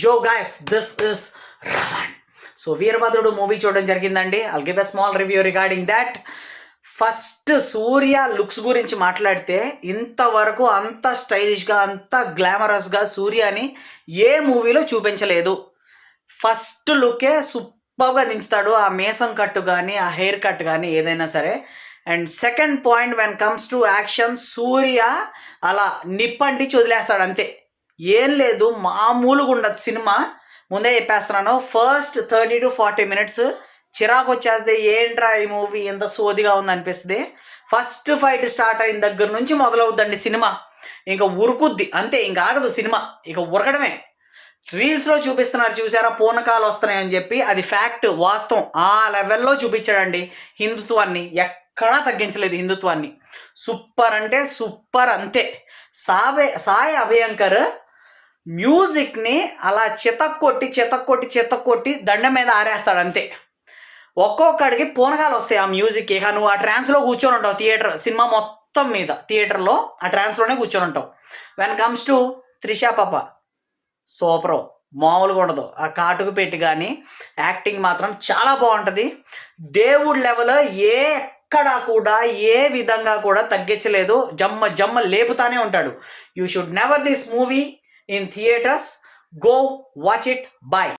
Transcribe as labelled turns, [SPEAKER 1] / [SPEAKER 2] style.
[SPEAKER 1] యో guys, this is రవణ్. So Veerabhadrudu movie చూడడం జరిగిందండి. I'll give a small review regarding that. First Surya looks గురించి మాట్లాడితే ఇంతవరకు అంత స్టైలిష్గా అంత గ్లామరస్గా సూర్యని ఏ మూవీలో చూపించలేదు. ఫస్ట్ లుకే సూపర్గా దించుతాడు. ఆ మేసం కట్టు కానీ ఆ హెయిర్ కట్ కానీ ఏదైనా సరే. And second point, when comes to action, Surya అలా నిప్పంటి వదిలేస్తాడు అంతే. ఏం లేదు, మామూలుగా ఉండదు సినిమా. ముందే చెప్పేస్తున్నాను, ఫస్ట్ 30 to 40 minutes చిరాకు వచ్చేస్తే ఏంట్రా ఈ మూవీ ఎంత సోదిగా ఉంది అనిపిస్తుంది. ఫస్ట్ ఫైట్ స్టార్ట్ అయిన దగ్గర నుంచి మొదలవుద్దండి సినిమా. ఇంకా ఉరుకుద్ది అంతే, ఇంకా ఆగదు సినిమా, ఇక ఉరకడమే. రీల్స్లో చూపిస్తున్నారు చూసారా, పూనకాలు వస్తున్నాయని చెప్పి, అది ఫ్యాక్ట్, వాస్తవం. ఆ లెవెల్లో చూపించాడండి హిందుత్వాన్ని. ఎక్కడా తగ్గించలేదు హిందుత్వాన్ని. సూపర్ అంటే సూపర్ అంతే. సాయి అభయంకర్ మ్యూజిక్ని అలా చితక్కొట్టి దండం మీద ఆరేస్తాడు అంతే. ఒక్కొక్కడికి పూనకాలు వస్తాయి ఆ మ్యూజిక్. ఇక నువ్వు ఆ ట్రాన్స్లో కూర్చొని ఉంటావు, సినిమా మొత్తం మీద థియేటర్లో ఆ ట్రాన్స్లోనే కూర్చొని ఉంటావు. వెన్ కమ్స్ టు త్రిషా పాప, సూపరు, మామూలుగా ఉండదు. ఆ కాటుకు పెట్టి కానీ యాక్టింగ్ మాత్రం చాలా బాగుంటుంది. దేవుడి లెవెల్ ఎక్కడా కూడా ఏ విధంగా కూడా తగ్గించలేదు. జమ్మ లేపుతానే ఉంటాడు. You should never this movie in theatres. Go watch it. Bye.